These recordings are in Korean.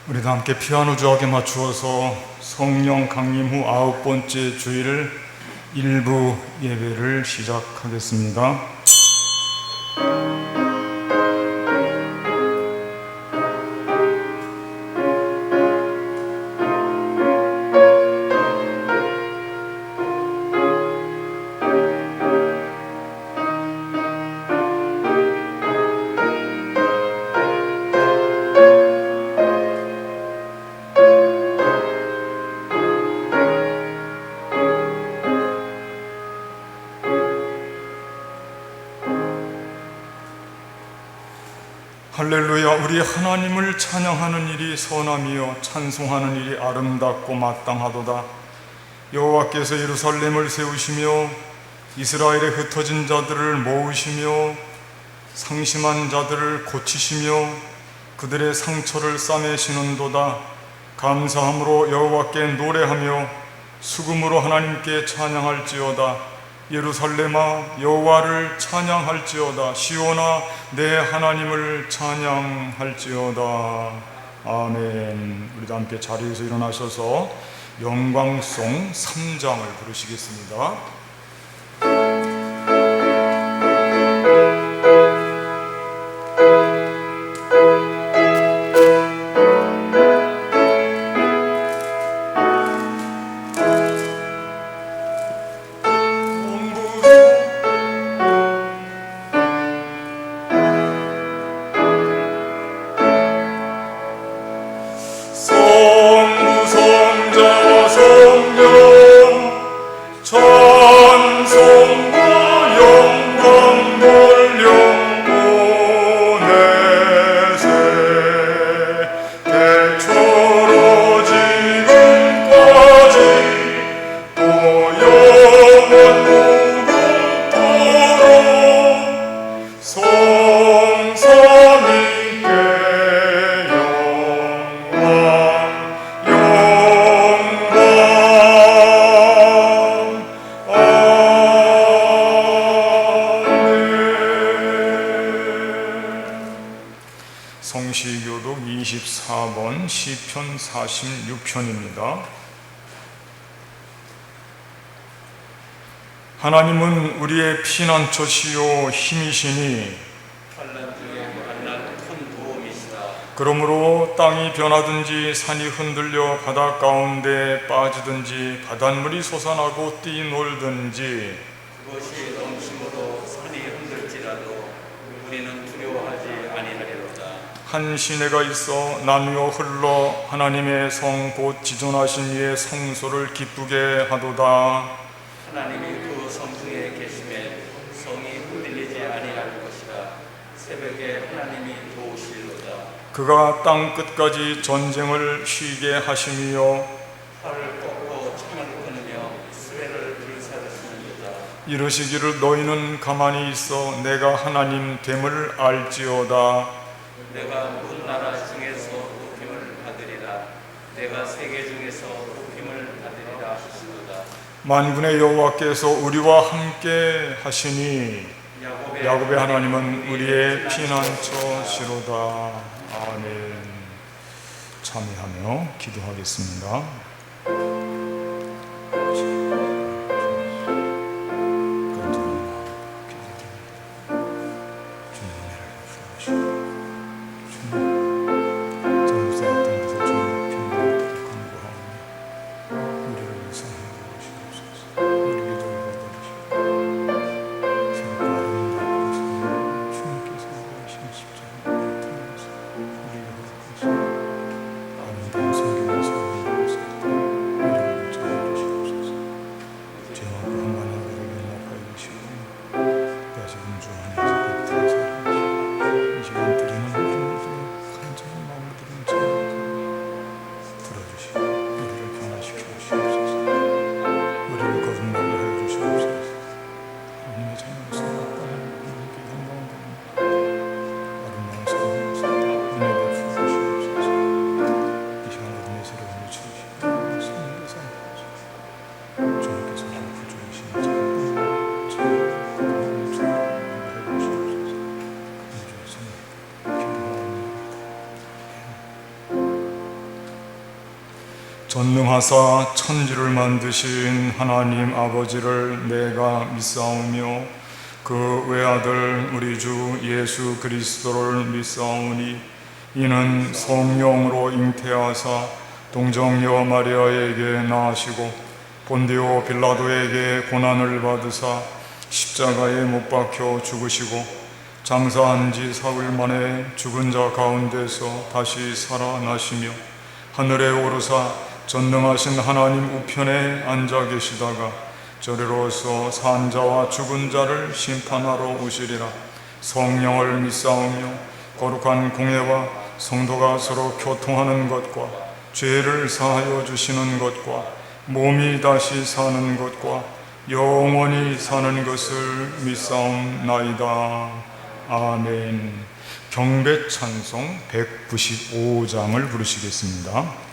우리도 함께 피아노 조악에 맞추어서 성령 강림 후 9번째 주일 일부 예배를 시작하겠습니다. 할렐루야. 우리 하나님을 찬양하는 일이 선함이요 찬송하는 일이 아름답고 마땅하도다. 여호와께서 예루살렘을 세우시며 이스라엘의 흩어진 자들을 모으시며 상심한 자들을 고치시며 그들의 상처를 싸매시는도다. 감사함으로 여호와께 노래하며 수금으로 하나님께 찬양할지어다. 예루살렘아 여호와를 찬양할지어다. 시온아 내 하나님을 찬양할지어다. 아멘. 우리도 함께 자리에서 일어나셔서 영광송 3장을 부르시겠습니다. 성시교독 24번 시편 46편입니다. 하나님은 우리의 피난처시요 힘이시니 환난 중에 만난 큰 도움이시다. 그러므로 땅이 변하든지 산이 흔들려 바다 가운데 빠지든지 바닷물이 솟아나고 뛰놀든지 그것이 넘침으로 산이 흔들지라도 우리는 두려워하지 아니하리로다. 한 시내가 있어 나누어 흘러 하나님의 성 곧 지존하신 이의 성소를 기쁘게 하도다. 하나님이 그 성중에 계심에 성이 흔들리지 아니할 것이라. 새벽에 하나님이 도우실로다. 그가 땅 끝까지 전쟁을 쉬게 하시며 팔을 꺾고 창을 끊으며 수레를 불사르시는도다. 이르시기를 너희는 가만히 있어 내가 하나님 됨을 알지어다. 내가 문 나라 중에서 높임을 받으리라. 내가 세계 중에서 높임을 받으리라 하시도다. 만군의 여호와께서 우리와 함께 하시니 야곱의 하나님은 우리의 피난처시로다. 아멘. 참여하며 기도하겠습니다. 전능하사 천지를 만드신 하나님 아버지를 내가 믿사오며 그 외아들 우리 주 예수 그리스도를 믿사오니 이는 성령으로 잉태하사 동정녀 마리아에게 낳으시고 본디오 빌라도에게 고난을 받으사 십자가에 못 박혀 죽으시고 장사한 지 사흘 만에 죽은 자 가운데서 다시 살아나시며 하늘에 오르사 전능하신 하나님 우편에 앉아 계시다가 저리로서 산 자와 죽은 자를 심판하러 오시리라. 성령을 믿사오며 거룩한 공예와 성도가 서로 교통하는 것과 죄를 사하여 주시는 것과 몸이 다시 사는 것과 영원히 사는 것을 믿사옵나이다. 아멘. 경배 찬송 195장을 부르시겠습니다.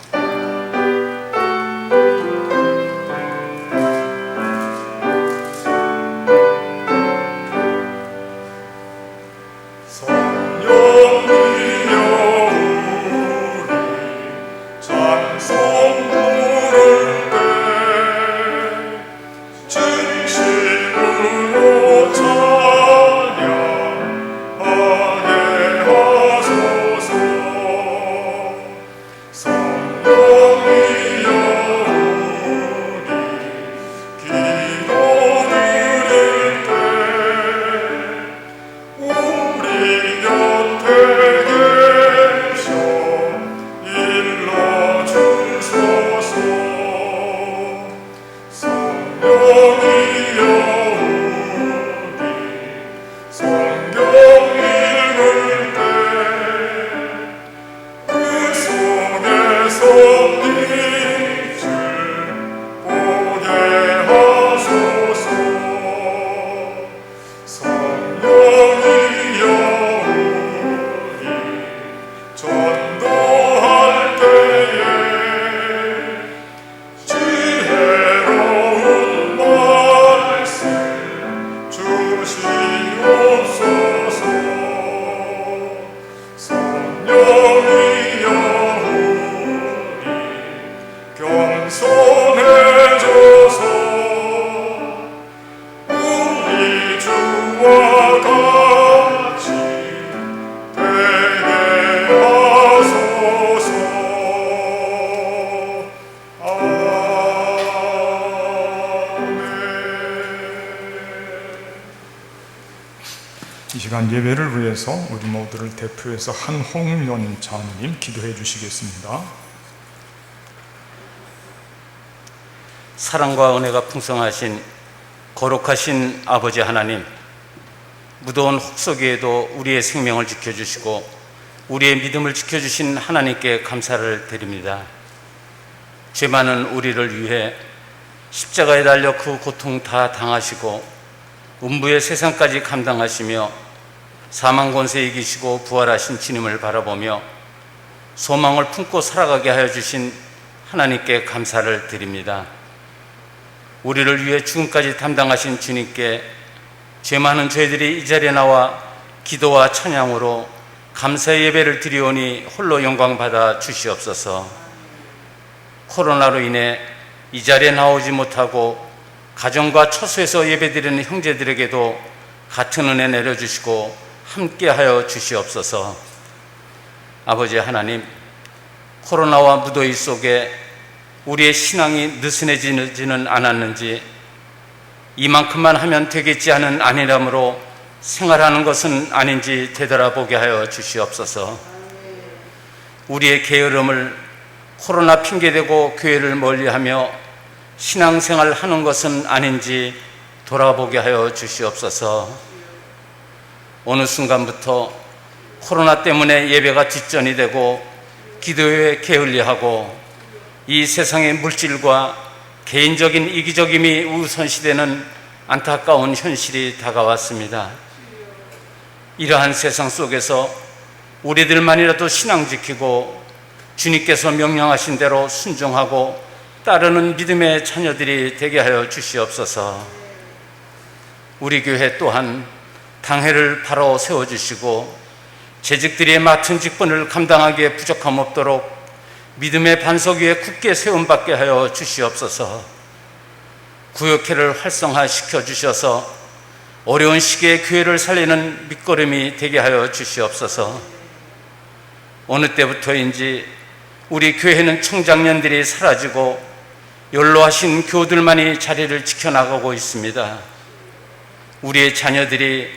이 시간 예배를 위해서 우리 모두를 대표해서 한홍연 장로님 기도해 주시겠습니다. 사랑과 은혜가 풍성하신 거룩하신 아버지 하나님, 무더운 혹서기에도 우리의 생명을 지켜주시고 우리의 믿음을 지켜주신 하나님께 감사를 드립니다. 죄 많은 우리를 위해 십자가에 달려 그 고통 다 당하시고 음부의 세상까지 감당하시며 사망 권세 이기시고 부활하신 주님을 바라보며 소망을 품고 살아가게 하여 주신 하나님께 감사를 드립니다. 우리를 위해 죽음까지 담당하신 주님께 죄 많은 저희들이 이 자리에 나와 기도와 찬양으로 감사의 예배를 드리오니 홀로 영광 받아 주시옵소서. 코로나로 인해 이 자리에 나오지 못하고 가정과 처소에서 예배드리는 형제들에게도 같은 은혜 내려주시고 함께하여 주시옵소서. 아버지 하나님, 코로나와 무더위 속에 우리의 신앙이 느슨해지지는 않았는지 이만큼만 하면 되겠지 하는 안일함으로 생활하는 것은 아닌지 되돌아보게 하여 주시옵소서. 우리의 게으름을 코로나 핑계대고 교회를 멀리하며 신앙생활 하는 것은 아닌지 돌아보게 하여 주시옵소서. 어느 순간부터 코로나 때문에 예배가 뒷전이 되고 기도에 게을리하고 이 세상의 물질과 개인적인 이기적임이 우선시되는 안타까운 현실이 다가왔습니다. 이러한 세상 속에서 우리들만이라도 신앙 지키고 주님께서 명령하신 대로 순종하고 따르는 믿음의 자녀들이 되게 하여 주시옵소서. 우리 교회 또한 당회를 바로 세워주시고 재직들이 맡은 직분을 감당하기에 부족함 없도록 믿음의 반석 위에 굳게 세움받게 하여 주시옵소서. 구역회를 활성화시켜 주셔서 어려운 시기에 교회를 살리는 밑거름이 되게 하여 주시옵소서. 어느 때부터인지 우리 교회는 청장년들이 사라지고 연로하신 교우들만이 자리를 지켜나가고 있습니다. 우리의 자녀들이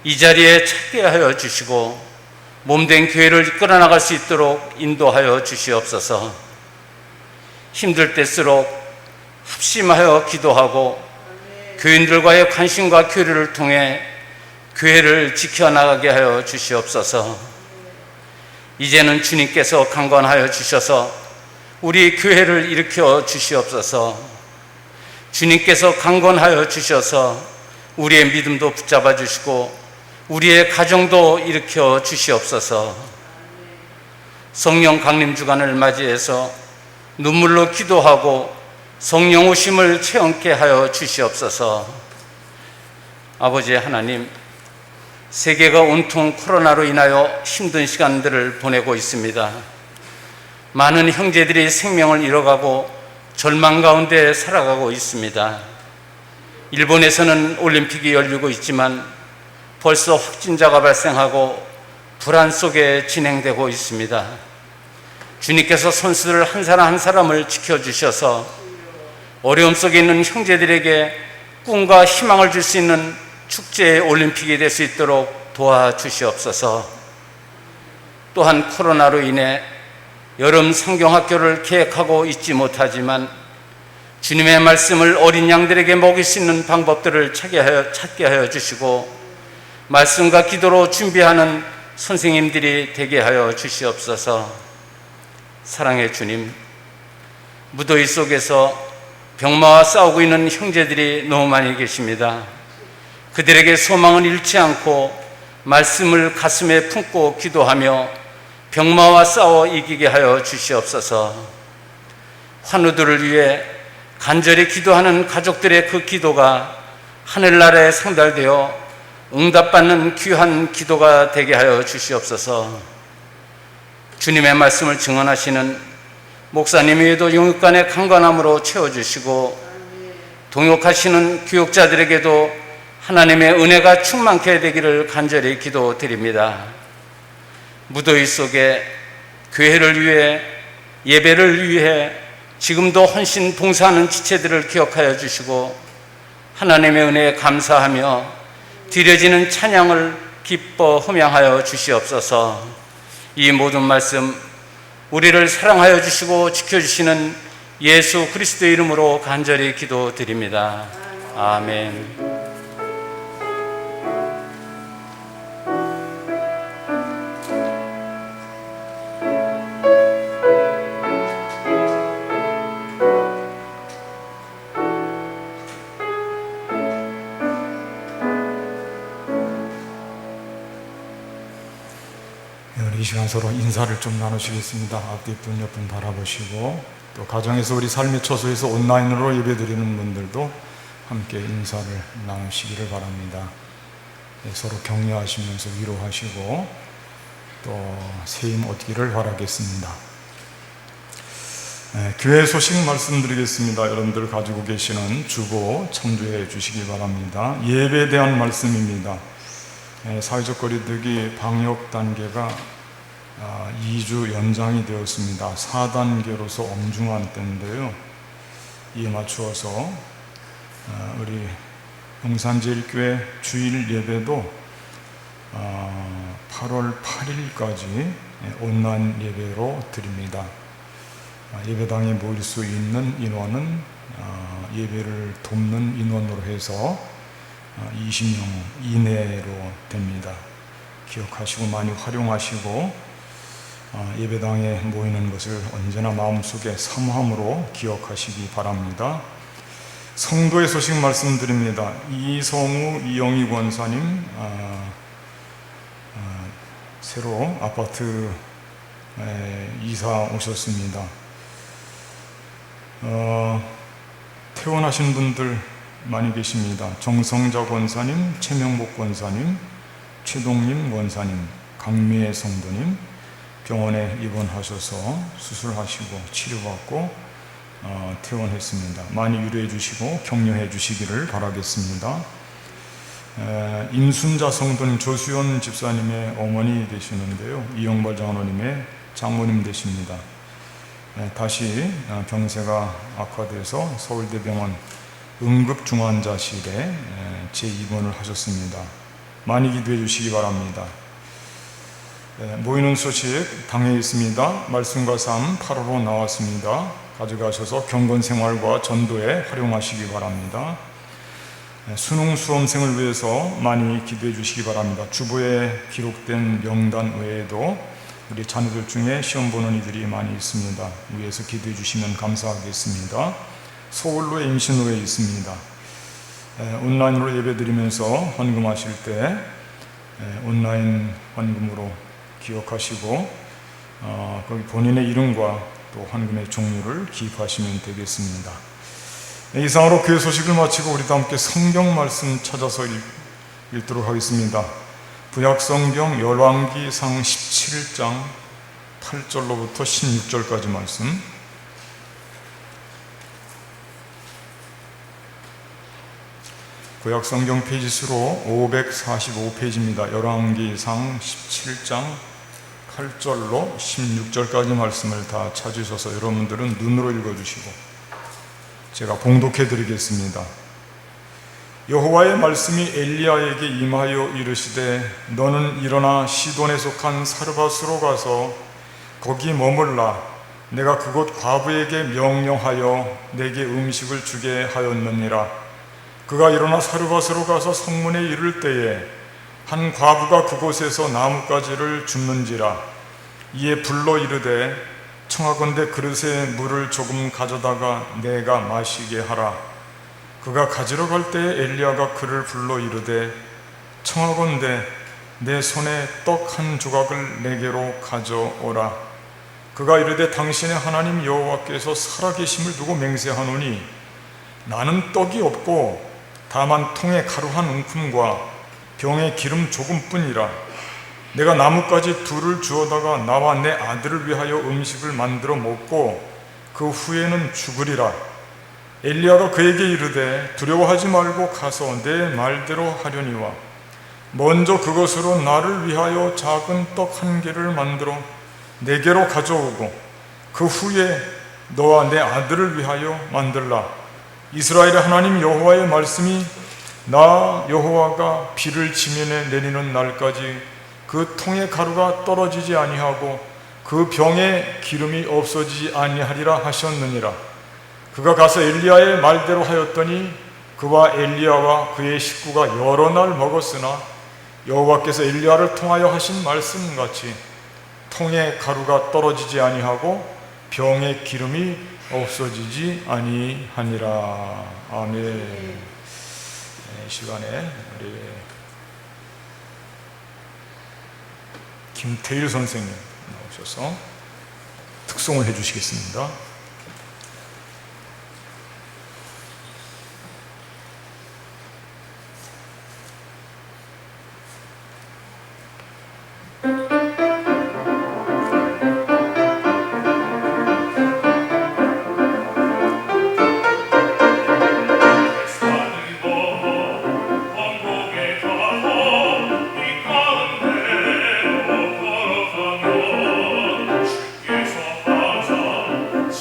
이 자리에 찾게 하여 주시고 몸된 교회를 이끌어 나갈 수 있도록 인도하여 주시옵소서. 힘들 때일수록 합심하여 기도하고 교인들과의 관심과 교류를 통해 교회를 지켜나가게 하여 주시옵소서. 이제는 주님께서 강권하여 주셔서 우리 교회를 일으켜 주시옵소서. 주님께서 강권하여 주셔서 우리의 믿음도 붙잡아 주시고 우리의 가정도 일으켜 주시옵소서. 성령 강림 주간을 맞이해서 눈물로 기도하고 성령 오심을 체험케 하여 주시옵소서. 아버지 하나님, 세계가 온통 코로나로 인하여 힘든 시간들을 보내고 있습니다. 많은 형제들이 생명을 잃어가고 절망 가운데 살아가고 있습니다. 일본에서는 올림픽이 열리고 있지만 벌써 확진자가 발생하고 불안 속에 진행되고 있습니다. 주님께서 선수들 한 사람 한 사람을 지켜주셔서 어려움 속에 있는 형제들에게 꿈과 희망을 줄 수 있는 축제의 올림픽이 될 수 있도록 도와주시옵소서. 또한 코로나로 인해 여름 성경학교를 계획하고 있지 못하지만 주님의 말씀을 어린 양들에게 먹일 수 있는 방법들을 찾게 하여 주시고 말씀과 기도로 준비하는 선생님들이 되게 하여 주시옵소서. 사랑의 주님, 무더위 속에서 병마와 싸우고 있는 형제들이 너무 많이 계십니다. 그들에게 소망을 잃지 않고 말씀을 가슴에 품고 기도하며 병마와 싸워 이기게 하여 주시옵소서. 환우들을 위해 간절히 기도하는 가족들의 그 기도가 하늘나라에 상달되어 응답받는 귀한 기도가 되게 하여 주시옵소서. 주님의 말씀을 증언하시는 목사님 외에도 영육간의 강건함으로 채워주시고 동역하시는 교육자들에게도 하나님의 은혜가 충만케 되기를 간절히 기도드립니다. 무더위 속에 교회를 위해 예배를 위해 지금도 헌신 봉사하는 지체들을 기억하여 주시고 하나님의 은혜에 감사하며 드려지는 찬양을 기뻐 흠양하여 주시옵소서. 이 모든 말씀 우리를 사랑하여 주시고 지켜주시는 예수 그리스도의 이름으로 간절히 기도드립니다. 아멘. 이 시간 서로 인사를 좀 나누시겠습니다. 앞뒤분 옆분 바라보시고 또 가정에서 우리 삶의 처소에서 온라인으로 예배드리는 분들도 함께 인사를 나누시기를 바랍니다. 서로 격려하시면서 위로하시고 또 세임 얻기를 바라겠습니다. 교회 소식 말씀드리겠습니다. 여러분들 가지고 계시는 주보 참조해 주시기 바랍니다. 예배에 대한 말씀입니다. 사회적 거리두기 방역 단계가 2주 연장이 되었습니다. 4단계로서 엄중한 때인데요. 이에 맞추어서 우리 용산제일교회 주일 예배도 8월 8일까지 온라인 예배로 드립니다. 예배당에 모일 수 있는 인원은 예배를 돕는 인원으로 해서 20명 이내로 됩니다. 기억하시고 많이 활용하시고 예배당에 모이는 것을 언제나 마음속에 사모함으로 기억하시기 바랍니다. 성도의 소식 말씀드립니다. 이성우 이영희 권사님 새로 아파트 이사 오셨습니다. 퇴원하신 분들 많이 계십니다. 정성자 권사님, 최명복 권사님, 최동림 권사님, 강미애 성도님, 병원에 입원하셔서 수술하시고 치료받고 퇴원했습니다. 많이 위로해 주시고 격려해 주시기를 바라겠습니다. 인순자 성도님 조수연 집사님의 어머니 되시는데요, 이영발 장로님의 장모님 되십니다. 다시 병세가 악화돼서 서울대병원 응급중환자실에 재입원을 하셨습니다. 많이 기도해 주시기 바랍니다. 모이는 소식 당에 있습니다. 말씀과 삶 8호로 나왔습니다. 가져가셔서 경건생활과 전도에 활용하시기 바랍니다. 수능 수험생을 위해서 많이 기도해 주시기 바랍니다. 주보에 기록된 명단 외에도 우리 자녀들 중에 시험 보는 이들이 많이 있습니다. 위에서 기도해 주시면 감사하겠습니다. 서울로 임신로에 있습니다. 온라인으로 예배드리면서 헌금하실 때 온라인 헌금으로 기억하시고 거기 본인의 이름과 또 헌금의 종류를 기입하시면 되겠습니다. 이상으로 교회 소식을 마치고 우리 다 함께 성경 말씀 찾아서 읽도록 하겠습니다. 구약성경 열왕기상 17장 8절로부터 16절까지 말씀. 구약성경 페이지수로 545페이지입니다. 열왕기상 17장 8절로 16절까지 말씀을 다 찾으셔서 여러분들은 눈으로 읽어주시고 제가 봉독해 드리겠습니다. 여호와의 말씀이 엘리야에게 임하여 이르시되 너는 일어나 시돈에 속한 사르밧으로 가서 거기 머물라. 내가 그곳 과부에게 명령하여 내게 음식을 주게 하였느니라. 그가 일어나 사르밧으로 가서 성문에 이를 때에 한 과부가 그곳에서 나뭇가지를 줍는지라. 이에 불러 이르되 청하건대 그릇에 물을 조금 가져다가 내가 마시게 하라. 그가 가지러 갈 때에 엘리야가 그를 불러 이르되 청하건대 내 손에 떡 한 조각을 내게로 가져오라. 그가 이르되 당신의 하나님 여호와께서 살아계심을 두고 맹세하노니 나는 떡이 없고 다만 통에 가루 한 움큼과 병에 기름 조금뿐이라. 내가 나뭇가지 둘을 주어다가 나와 내 아들을 위하여 음식을 만들어 먹고 그 후에는 죽으리라. 엘리야가 그에게 이르되 두려워하지 말고 가서 내 말대로 하려니와 먼저 그것으로 나를 위하여 작은 떡 한 개를 만들어 내게로 가져오고 그 후에 너와 내 아들을 위하여 만들라. 이스라엘의 하나님 여호와의 말씀이 나 여호와가 비를 지면에 내리는 날까지 그 통의 가루가 떨어지지 아니하고 그 병에 기름이 없어지지 아니하리라 하셨느니라. 그가 가서 엘리야의 말대로 하였더니 그와 엘리야와 그의 식구가 여러 날 먹었으나 여호와께서 엘리야를 통하여 하신 말씀같이 통의 가루가 떨어지지 아니하고 병의 기름이 없어지지 아니하니라. 아멘. 이 시간에 우리 김태일 선생님 나오셔서 특송을 해주시겠습니다. 주께서 항상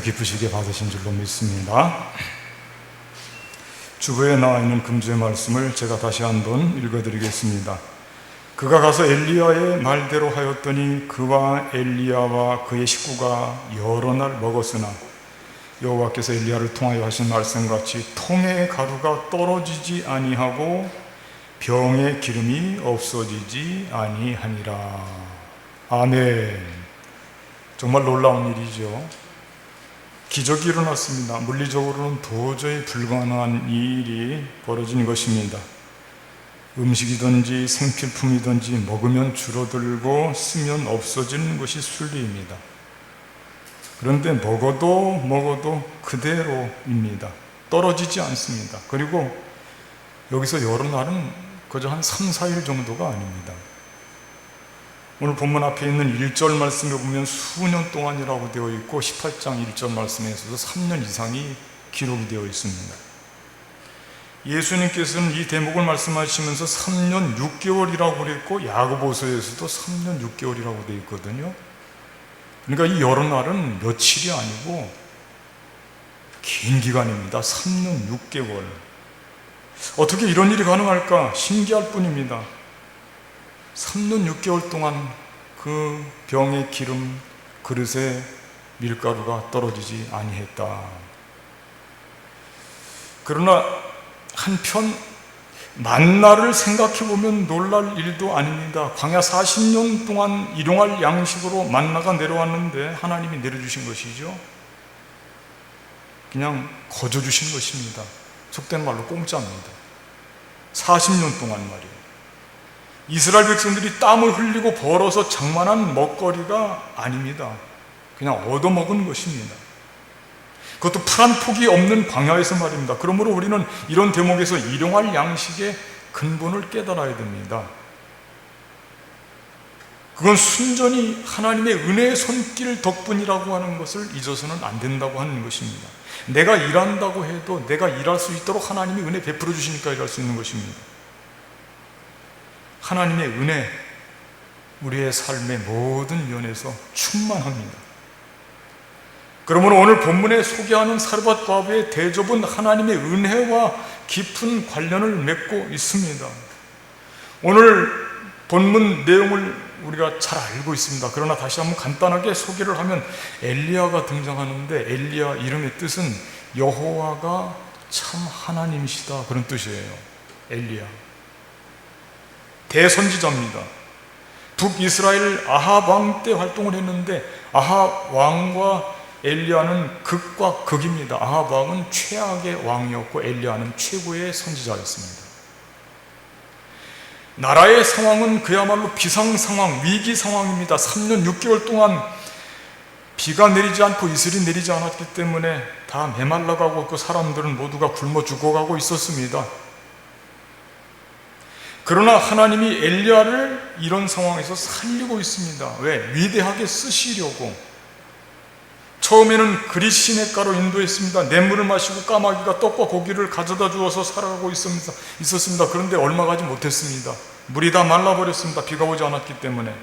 하나님께서 기쁘시게 받으신 줄로 믿습니다. 주보에 나와 있는 금주의 말씀을 제가 다시 한번 읽어드리겠습니다. 그가 가서 엘리야의 말대로 하였더니 그와 엘리야와 그의 식구가 여러 날 먹었으나 여호와께서 엘리야를 통하여 하신 말씀같이 통의 가루가 떨어지지 아니하고 병의 기름이 없어지지 아니하니라. 아멘. 정말 놀라운 일이죠. 기적이 일어났습니다. 물리적으로는 도저히 불가능한 일이 벌어진 것입니다. 음식이든지 생필품이든지 먹으면 줄어들고 쓰면 없어지는 것이 순리입니다. 그런데 먹어도 그대로입니다. 떨어지지 않습니다. 그리고 여기서 여러 날은 그저 한 3, 4일 정도가 아닙니다. 오늘 본문 앞에 있는 1절 말씀에 보면 수년 동안이라고 되어 있고 18장 1절 말씀에서도 3년 이상이 기록이 되어 있습니다. 예수님께서는 이 대목을 말씀하시면서 3년 6개월이라고 그랬고 야고보서에서도 3년 6개월이라고 되어 있거든요. 그러니까 이 여러 날은 며칠이 아니고 긴 기간입니다. 3년 6개월. 어떻게 이런 일이 가능할까? 신기할 뿐입니다. 3년 6개월 동안 그 병의 기름 그릇에 밀가루가 떨어지지 아니했다. 그러나 한편 만나를 생각해보면 놀랄 일도 아닙니다. 광야 40년 동안 일용할 양식으로 만나가 내려왔는데 하나님이 내려주신 것이죠. 그냥 거저 주신 것입니다. 속된 말로 공짜입니다. 40년 동안 말이에요. 이스라엘 백성들이 땀을 흘리고 벌어서 장만한 먹거리가 아닙니다. 그냥 얻어먹은 것입니다. 그것도 풀 한 폭이 없는 광야에서 말입니다. 그러므로 우리는 이런 대목에서 일용할 양식의 근본을 깨달아야 됩니다. 그건 순전히 하나님의 은혜의 손길 덕분이라고 하는 것을 잊어서는 안 된다고 하는 것입니다. 내가 일한다고 해도 내가 일할 수 있도록 하나님이 은혜 베풀어 주시니까 일할 수 있는 것입니다. 하나님의 은혜, 우리의 삶의 모든 면에서 충만합니다. 그러므로 오늘 본문에 소개하는 사르밧 과부의 대접은 하나님의 은혜와 깊은 관련을 맺고 있습니다. 오늘 본문 내용을 우리가 잘 알고 있습니다. 그러나 다시 한번 간단하게 소개를 하면 엘리야가 등장하는데 엘리야 이름의 뜻은 여호와가 참 하나님이시다 그런 뜻이에요. 엘리야 대선지자입니다. 북이스라엘 아합 왕 때 활동을 했는데 아합 왕과 엘리야는 극과 극입니다. 아합 왕은 최악의 왕이었고 엘리야는 최고의 선지자였습니다. 나라의 상황은 그야말로 비상 상황, 위기 상황입니다. 3년 6개월 동안 비가 내리지 않고 이슬이 내리지 않았기 때문에 다 메말라가고 그 사람들은 모두가 굶어 죽어가고 있었습니다. 그러나 하나님이 엘리야를 이런 상황에서 살리고 있습니다. 왜? 위대하게 쓰시려고. 처음에는 그릿시냇가로 인도했습니다. 냇물을 마시고 까마귀가 떡과 고기를 가져다 주어서 살아가고 있었습니다. 그런데 얼마 가지 못했습니다. 물이 다 말라버렸습니다. 비가 오지 않았기 때문에.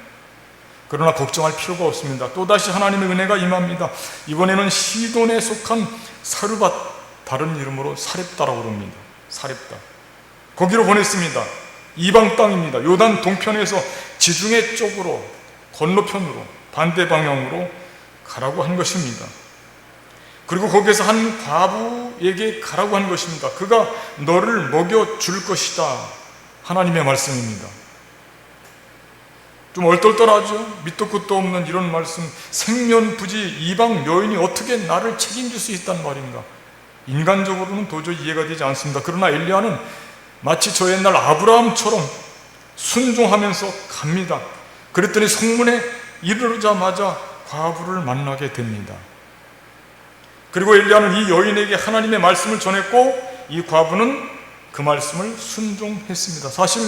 그러나 걱정할 필요가 없습니다. 또다시 하나님의 은혜가 임합니다. 이번에는 시돈에 속한 사르밧, 다른 이름으로 사렙다라고 합니다. 사렙다. 거기로 보냈습니다. 이방 땅입니다. 요단 동편에서 지중해 쪽으로 건너편으로 반대 방향으로 가라고 한 것입니다. 그리고 거기에서 한 과부에게 가라고 한 것입니다. 그가 너를 먹여줄 것이다. 하나님의 말씀입니다. 좀 얼떨떨하죠? 밑도 끝도 없는 이런 말씀. 생면부지 이방 여인이 어떻게 나를 책임질 수 있단 말인가? 인간적으로는 도저히 이해가 되지 않습니다. 그러나 엘리야는 마치 저 옛날 아브라함처럼 순종하면서 갑니다. 그랬더니 성문에 이르자마자 과부를 만나게 됩니다. 그리고 엘리야는 이 여인에게 하나님의 말씀을 전했고 이 과부는 그 말씀을 순종했습니다. 사실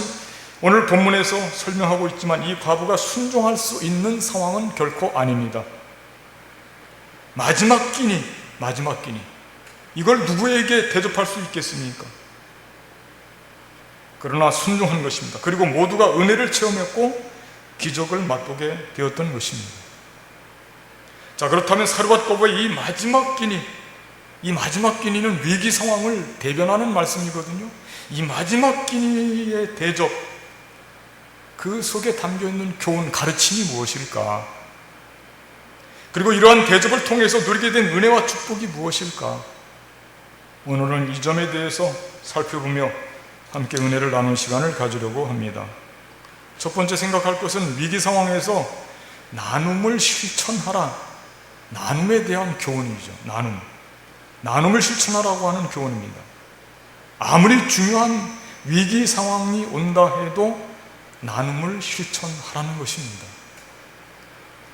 오늘 본문에서 설명하고 있지만 이 과부가 순종할 수 있는 상황은 결코 아닙니다. 마지막 끼니 이걸 누구에게 대접할 수 있겠습니까? 그러나 순종한 것입니다. 그리고 모두가 은혜를 체험했고 기적을 맛보게 되었던 것입니다. 자, 그렇다면 사르밧 거부의 이 마지막 끼니는 위기 상황을 대변하는 말씀이거든요. 이 마지막 끼니의 대접, 그 속에 담겨있는 교훈, 가르침이 무엇일까? 그리고 이러한 대접을 통해서 누리게 된 은혜와 축복이 무엇일까? 오늘은 이 점에 대해서 살펴보며 함께 은혜를 나눈 시간을 가지려고 합니다. 첫 번째 생각할 것은 위기 상황에서 나눔을 실천하라. 나눔에 대한 교훈이죠. 나눔을 실천하라고 하는 교훈입니다. 아무리 중요한 위기 상황이 온다 해도 나눔을 실천하라는 것입니다.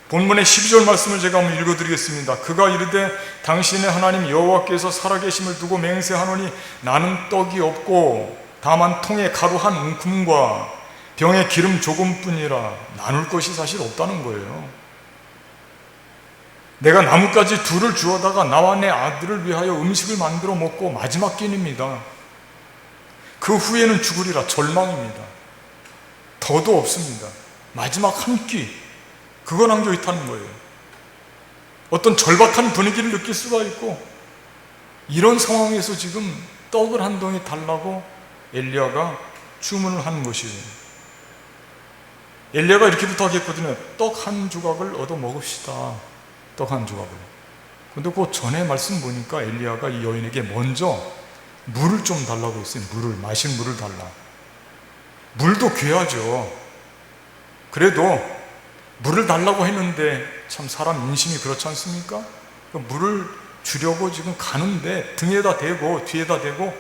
본문의 12절 말씀을 제가 한번 읽어드리겠습니다. 그가 이르되 당신의 하나님 여호와께서 살아계심을 두고 맹세하노니 나는 떡이 없고 다만 통에 가루 한 움큼과 병에 기름 조금뿐이라. 나눌 것이 사실 없다는 거예요. 내가 나뭇가지 둘을 주어다가 나와 내 아들을 위하여 음식을 만들어 먹고 마지막 끼니입니다. 그 후에는 죽으리라. 절망입니다. 더도 없습니다. 마지막 한 끼, 그거 남겨 있다는 거예요. 어떤 절박한 분위기를 느낄 수가 있고, 이런 상황에서 지금 떡을 한 덩이 달라고 엘리야가 주문을 하는 것이에요. 엘리야가 이렇게 부탁했거든요. 떡 한 조각을 얻어 먹읍시다. 떡 한 조각을. 근데 그 전에 말씀 보니까 엘리야가 이 여인에게 먼저 물을 좀 달라고 했어요. 마실 물을 달라. 물도 귀하죠. 그래도 물을 달라고 했는데 참 사람 인심이 그렇지 않습니까? 물을 주려고 지금 가는데 등에다 대고 뒤에다 대고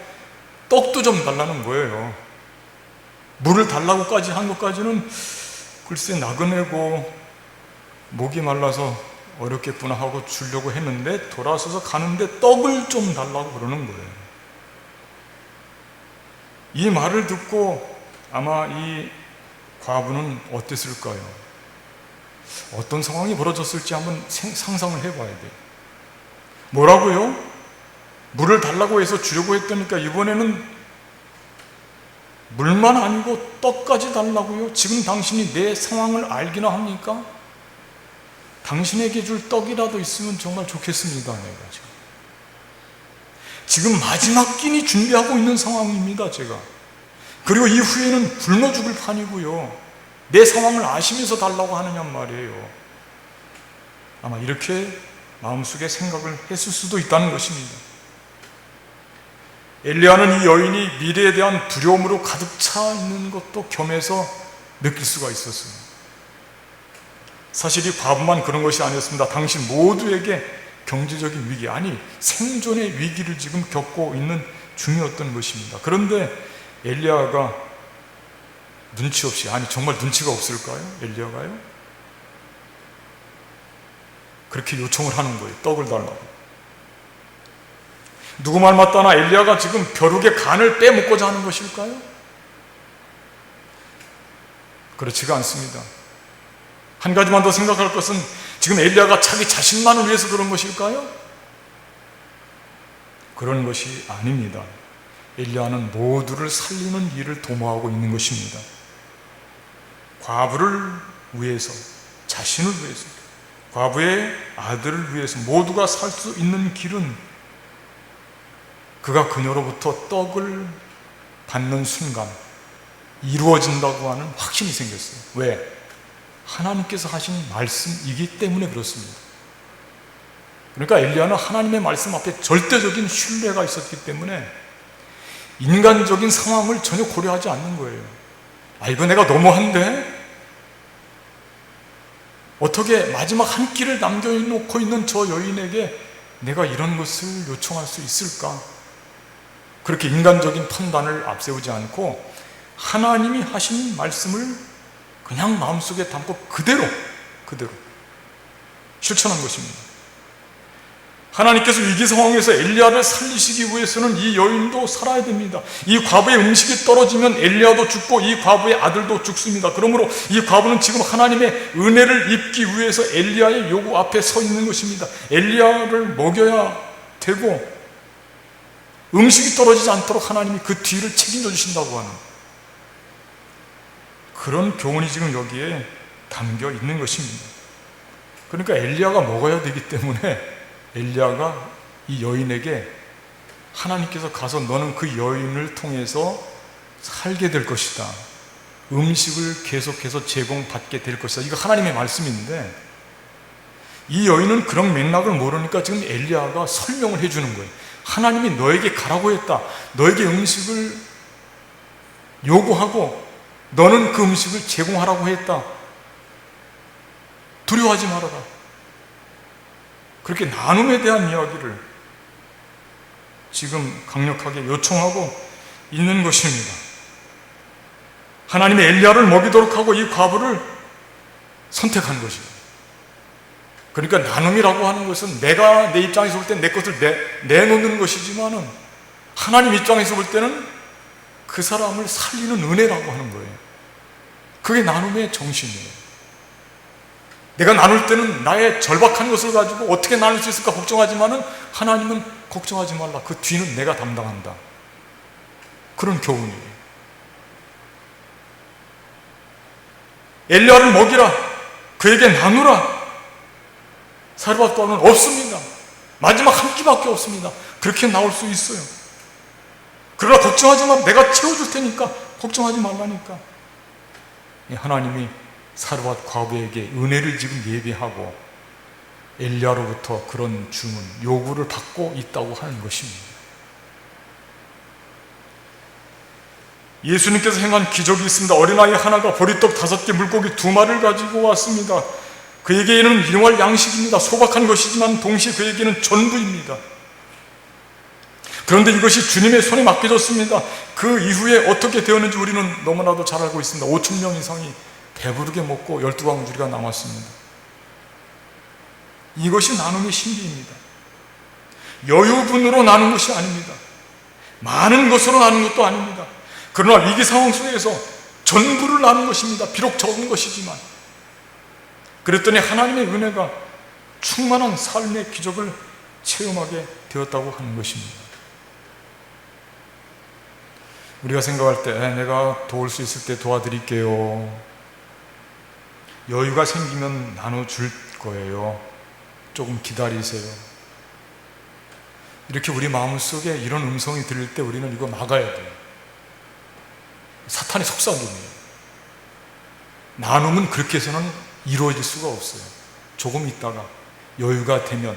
떡도 좀 달라는 거예요. 물을 달라고까지 한 것까지는 글쎄 나그네고 목이 말라서 어렵겠구나 하고 주려고 했는데 돌아서서 가는데 떡을 좀 달라고 그러는 거예요. 이 말을 듣고 아마 이 과부는 어땠을까요? 어떤 상황이 벌어졌을지 한번 상상을 해봐야 돼요. 뭐라고요? 물을 달라고 해서 주려고 했다니까 이번에는 물만 아니고 떡까지 달라고요? 지금 당신이 내 상황을 알기나 합니까? 당신에게 줄 떡이라도 있으면 정말 좋겠습니다. 내가 지금 마지막 끼니 준비하고 있는 상황입니다. 제가. 그리고 이후에는 굶어 죽을 판이고요. 내 상황을 아시면서 달라고 하느냔 말이에요. 아마 이렇게 마음속에 생각을 했을 수도 있다는 것입니다. 엘리야는 이 여인이 미래에 대한 두려움으로 가득 차 있는 것도 겸해서 느낄 수가 있었어요. 사실 이 과부만 그런 것이 아니었습니다. 당신 모두에게 경제적인 위기, 아니 생존의 위기를 지금 겪고 있는 중이었던 것입니다. 그런데 엘리야가 눈치 없이, 아니 정말 눈치가 없을까요? 엘리야가요? 그렇게 요청을 하는 거예요. 떡을 달라고. 누구 말 맞다나 엘리야가 지금 벼룩의 간을 빼먹고자 하는 것일까요? 그렇지가 않습니다. 한 가지만 더 생각할 것은 지금 엘리야가 자기 자신만을 위해서 그런 것일까요? 그런 것이 아닙니다. 엘리야는 모두를 살리는 일을 도모하고 있는 것입니다. 과부를 위해서, 자신을 위해서, 과부의 아들을 위해서 모두가 살 수 있는 길은 그가 그녀로부터 떡을 받는 순간 이루어진다고 하는 확신이 생겼어요. 왜? 하나님께서 하신 말씀이기 때문에 그렇습니다. 그러니까 엘리야는 하나님의 말씀 앞에 절대적인 신뢰가 있었기 때문에 인간적인 상황을 전혀 고려하지 않는 거예요. 아, 이거 내가 너무한데? 어떻게 마지막 한 끼를 남겨놓고 있는 저 여인에게 내가 이런 것을 요청할 수 있을까? 그렇게 인간적인 판단을 앞세우지 않고 하나님이 하신 말씀을 그냥 마음속에 담고 그대로 실천한 것입니다. 하나님께서 위기 상황에서 엘리야를 살리시기 위해서는 이 여인도 살아야 됩니다. 이 과부의 음식이 떨어지면 엘리야도 죽고 이 과부의 아들도 죽습니다. 그러므로 이 과부는 지금 하나님의 은혜를 입기 위해서 엘리야의 요구 앞에 서 있는 것입니다. 엘리야를 먹여야 되고 음식이 떨어지지 않도록 하나님이 그 뒤를 책임져 주신다고 하는 그런 교훈이 지금 여기에 담겨 있는 것입니다. 그러니까 엘리야가 먹어야 되기 때문에 엘리야가 이 여인에게 하나님께서 가서 너는 그 여인을 통해서 살게 될 것이다. 음식을 계속해서 제공받게 될 것이다. 이거 하나님의 말씀인데 이 여인은 그런 맥락을 모르니까 지금 엘리야가 설명을 해주는 거예요. 하나님이 너에게 가라고 했다. 너에게 음식을 요구하고 너는 그 음식을 제공하라고 했다. 두려워하지 말아라. 그렇게 나눔에 대한 이야기를 지금 강력하게 요청하고 있는 것입니다. 하나님의 엘리야를 먹이도록 하고 이 과부를 선택한 것입니다. 그러니까 나눔이라고 하는 것은 내가 내 입장에서 볼 때 내 것을 내놓는 것이지만은 하나님 입장에서 볼 때는 그 사람을 살리는 은혜라고 하는 거예요. 그게 나눔의 정신이에요. 내가 나눌 때는 나의 절박한 것을 가지고 어떻게 나눌 수 있을까 걱정하지만은 하나님은 걱정하지 말라. 그 뒤는 내가 담당한다. 그런 교훈이에요. 엘리야를 먹이라. 그에게 나누라. 사르밧 또한은 없습니다. 마지막 한 끼밖에 없습니다. 그렇게 나올 수 있어요. 그러나 걱정하지 마. 내가 채워줄 테니까 걱정하지 말라니까. 하나님이 사르밧 과부에게 은혜를 지금 예비하고 엘리야로부터 그런 주문, 요구를 받고 있다고 하는 것입니다. 예수님께서 행한 기적이 있습니다. 어린아이 하나가 보리떡 5개, 물고기 2마리를 가지고 왔습니다. 그에게는 일용할 양식입니다. 소박한 것이지만 동시에 그에게는 전부입니다. 그런데 이것이 주님의 손에 맡겨졌습니다. 그 이후에 어떻게 되었는지 우리는 너무나도 잘 알고 있습니다. 5,000명 이상이 배부르게 먹고 12광주리가 남았습니다. 이것이 나눔의 신비입니다. 여유분으로 나눈 것이 아닙니다. 많은 것으로 나눈 것도 아닙니다. 그러나 위기 상황 속에서 전부를 나눈 것입니다. 비록 적은 것이지만. 그랬더니 하나님의 은혜가 충만한 삶의 기적을 체험하게 되었다고 하는 것입니다. 우리가 생각할 때 내가 도울 수 있을 때 도와드릴게요. 여유가 생기면 나눠줄 거예요. 조금 기다리세요. 이렇게 우리 마음속에 이런 음성이 들릴 때 우리는 이거 막아야 돼요. 사탄의 속삭임이에요. 나눔은 그렇게 해서는 이루어질 수가 없어요. 조금 있다가 여유가 되면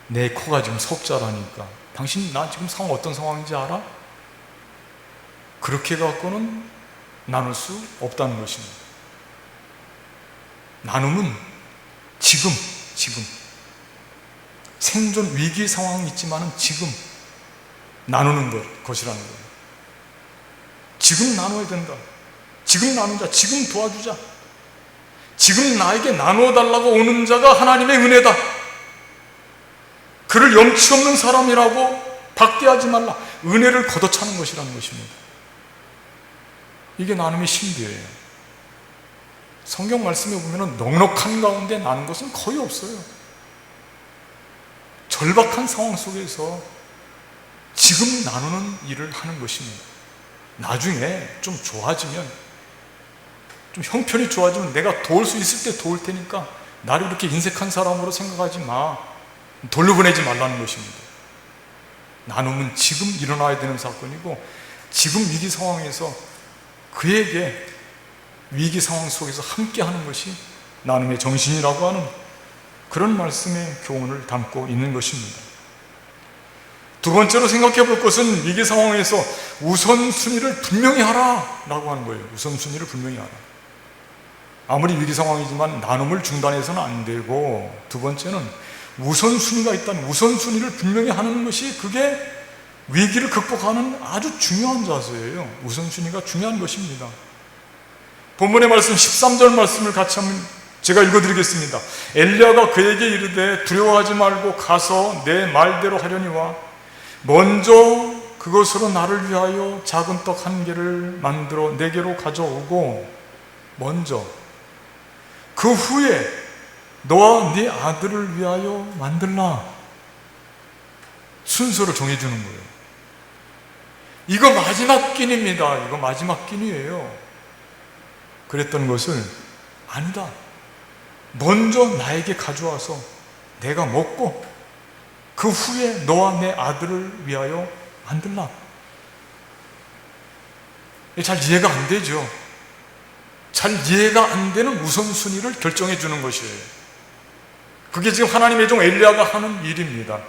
내 코가 지금 석자라니까 당신 나 지금 상황 어떤 상황인지 알아? 그렇게 갖고는 나눌 수 없다는 것입니다. 나눔은 지금 생존 위기 상황이 있지만은 지금 나누는 것이라는 거예요. 지금 나눠야 된다. 지금 나누자. 지금 도와주자. 지금 나에게 나누어 달라고 오는 자가 하나님의 은혜다. 그를 염치 없는 사람이라고 박대하지 말라. 은혜를 걷어차는 것이라는 것입니다. 이게 나눔의 신비예요. 성경 말씀에 보면 넉넉한 가운데 나눈 것은 거의 없어요. 절박한 상황 속에서 지금 나누는 일을 하는 것입니다. 나중에 좀 좋아지면, 좀 형편이 좋아지면 내가 도울 수 있을 때 도울 테니까 나를 이렇게 인색한 사람으로 생각하지 마. 돌려보내지 말라는 것입니다. 나눔은 지금 일어나야 되는 사건이고, 지금 위기 상황에서 그에게 위기 상황 속에서 함께 하는 것이 나눔의 정신이라고 하는 그런 말씀의 교훈을 담고 있는 것입니다. 두 번째로 생각해 볼 것은 위기 상황에서 우선순위를 분명히 하라 라고 하는 거예요. 우선순위를 분명히 하라. 아무리 위기 상황이지만 나눔을 중단해서는 안 되고, 두 번째는 우선순위가 있다는 우선순위를 분명히 하는 것이 그게 위기를 극복하는 아주 중요한 자세예요. 우선순위가 중요한 것입니다. 본문의 말씀 13절 말씀을 같이 한번 제가 읽어드리겠습니다. 엘리야가 그에게 이르되 두려워하지 말고 가서 내 말대로 하려니와 먼저 그것으로 나를 위하여 작은 떡 1개를 만들어 내게로 가져오고, 먼저 그 후에 너와 네 아들을 위하여 만들라. 순서를 정해주는 거예요. 이거 마지막 끼니입니다. 이거 마지막 끼니예요. 그랬던 것을 아니다. 먼저 나에게 가져와서 내가 먹고 그 후에 너와 내 아들을 위하여 만들라. 잘 이해가 안 되죠. 잘 이해가 안 되는 우선순위를 결정해 주는 것이에요. 그게 지금 하나님의 종 엘리야가 하는 일입니다.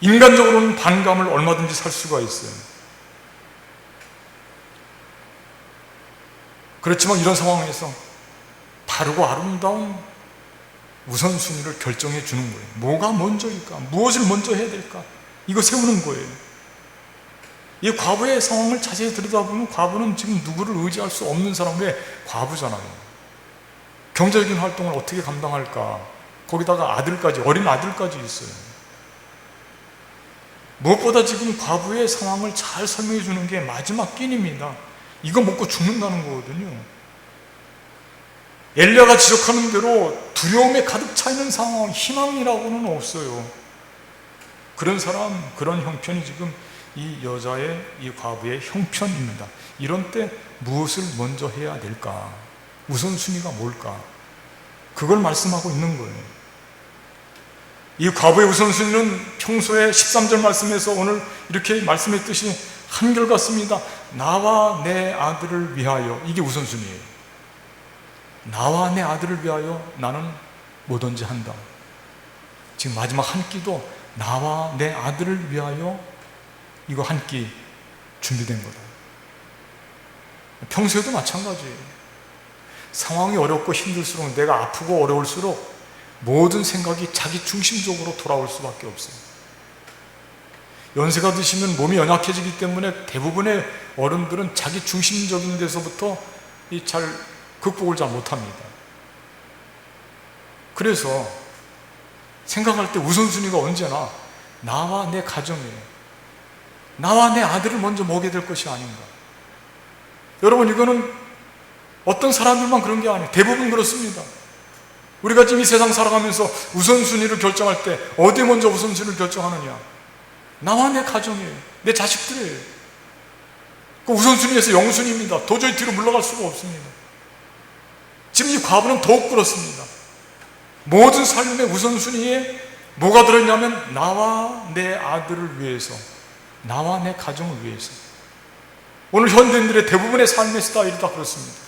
인간적으로는 반감을 얼마든지 살 수가 있어요. 그렇지만 이런 상황에서 바르고 아름다운 우선순위를 결정해 주는 거예요. 뭐가 먼저일까? 무엇을 먼저 해야 될까? 이거 세우는 거예요. 이 과부의 상황을 자세히 들여다보면 과부는 지금 누구를 의지할 수 없는 사람. 왜? 과부잖아요. 경제적인 활동을 어떻게 감당할까? 거기다가 아들까지, 어린 아들까지 있어요. 무엇보다 지금 과부의 상황을 잘 설명해 주는 게 마지막 끼니입니다. 이거 먹고 죽는다는 거거든요. 엘리야가 지적하는 대로 두려움에 가득 차 있는 상황, 희망이라고는 없어요. 그런 사람, 그런 형편이 지금 이 여자의, 이 과부의 형편입니다. 이런 때 무엇을 먼저 해야 될까? 우선순위가 뭘까? 그걸 말씀하고 있는 거예요. 이 과부의 우선순위는 평소에 13절 말씀에서 오늘 이렇게 말씀했듯이 한결같습니다. 나와 내 아들을 위하여. 이게 우선순위예요. 나와 내 아들을 위하여 나는 뭐든지 한다. 지금 마지막 한 끼도 나와 내 아들을 위하여 이거 한 끼 준비된 거다. 평소에도 마찬가지예요. 상황이 어렵고 힘들수록, 내가 아프고 어려울수록 모든 생각이 자기 중심적으로 돌아올 수밖에 없어요. 연세가 드시면 몸이 연약해지기 때문에 대부분의 어른들은 자기 중심적인 데서부터 잘 극복을 잘 못합니다. 그래서 생각할 때 우선순위가 언제나 나와 내 가정이에요. 나와 내 아들을 먼저 먹여야 될 것이 아닌가. 여러분, 이거는 어떤 사람들만 그런 게 아니에요. 대부분 그렇습니다. 우리가 지금 이 세상 살아가면서 우선순위를 결정할 때 어디 먼저 우선순위를 결정하느냐? 나와 내 가정이에요. 내 자식들이에요. 그 우선순위에서 영순위입니다. 도저히 뒤로 물러갈 수가 없습니다. 지금 이 과부는 더욱 그렇습니다. 모든 삶의 우선순위에 뭐가 들어있냐면 나와 내 아들을 위해서, 나와 내 가정을 위해서. 오늘 현대인들의 대부분의 삶의 스타일이 다 그렇습니다.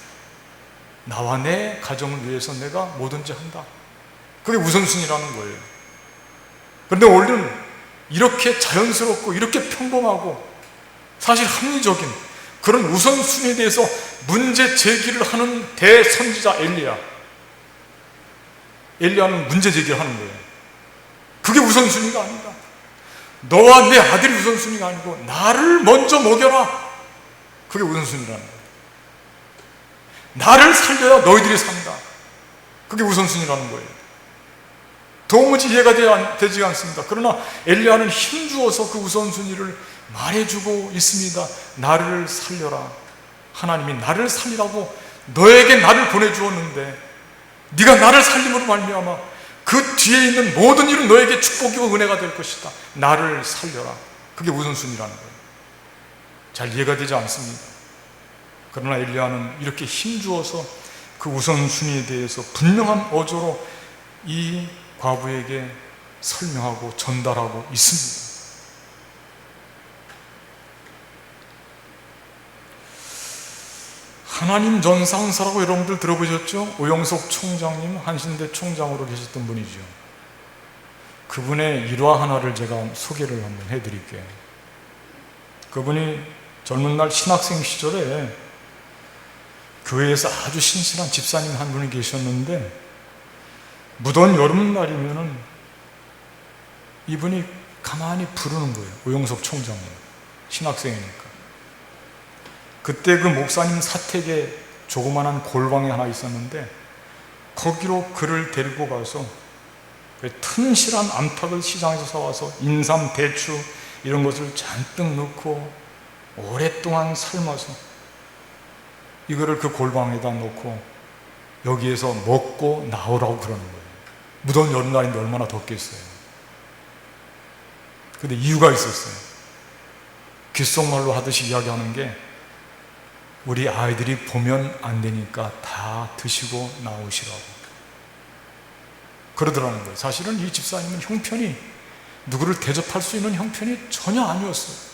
나와 내 가정을 위해서 내가 뭐든지 한다. 그게 우선순위라는 거예요. 그런데 우리는 이렇게 자연스럽고 이렇게 평범하고 사실 합리적인 그런 우선순위에 대해서 문제 제기를 하는 대선지자 엘리야는 문제 제기를 하는 거예요. 그게 우선순위가 아니다. 너와 내 아들이 우선순위가 아니고 나를 먼저 먹여라. 그게 우선순위라는 거예요. 나를 살려야 너희들이 산다. 그게 우선순위라는 거예요. 도무지 이해가 되지 않습니다. 그러나 엘리야는 힘주어서 그 우선순위를 말해주고 있습니다. 나를 살려라. 하나님이 나를 살리라고 너에게 나를 보내주었는데 네가 나를 살림으로 말미암아 그 뒤에 있는 모든 일은 너에게 축복이고 은혜가 될 것이다. 나를 살려라. 그게 우선순위라는 거예요. 잘 이해가 되지 않습니다. 그러나 엘리야는 이렇게 힘주어서 그 우선순위에 대해서 분명한 어조로 이 과부에게 설명하고 전달하고 있습니다. 하나님 전상사라고 여러분들 들어보셨죠? 오영석 총장님, 한신대 총장으로 계셨던 분이죠. 그분의 일화 하나를 제가 소개를 한번 해드릴게요. 그분이 젊은 날 신학생 시절에 교회에서 아주 신실한 집사님 한 분이 계셨는데 무더운 여름날이면은 이분이 가만히 부르는 거예요. 오영석 총장님, 신학생이니까. 그때 그 목사님 사택에 조그만한 골방이 하나 있었는데 거기로 그를 데리고 가서 튼실한 암탉을 시장에서 사와서 인삼, 대추 이런 것을 잔뜩 넣고 오랫동안 삶아서 이거를 그 골방에다 놓고 여기에서 먹고 나오라고 그러는 거예요. 무더운 여름날인데 얼마나 덥겠어요. 근데 이유가 있었어요. 귓속말로 하듯이 이야기하는 게 우리 아이들이 보면 안 되니까 다 드시고 나오시라고 그러더라는 거예요. 사실은 이 집사님은 형편이, 누구를 대접할 수 있는 형편이 전혀 아니었어요.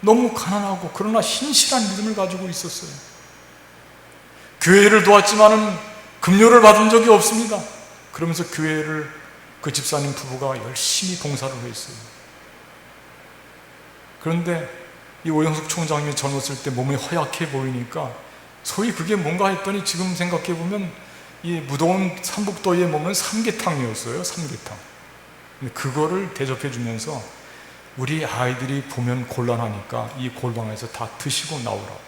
너무 가난하고 그러나 신실한 믿음을 가지고 있었어요. 교회를 도왔지만은 급료를 받은 적이 없습니다. 그러면서 교회를 그 집사님 부부가 열심히 봉사를 했어요. 그런데 이 오영숙 총장님이 젊었을 때 몸이 허약해 보이니까 소위 그게 뭔가 했더니 지금 생각해 보면 이 무더운 삼북더위에 먹는 삼계탕이었어요. 삼계탕. 그거를 대접해 주면서 우리 아이들이 보면 곤란하니까 이 골방에서 다 드시고 나오라고.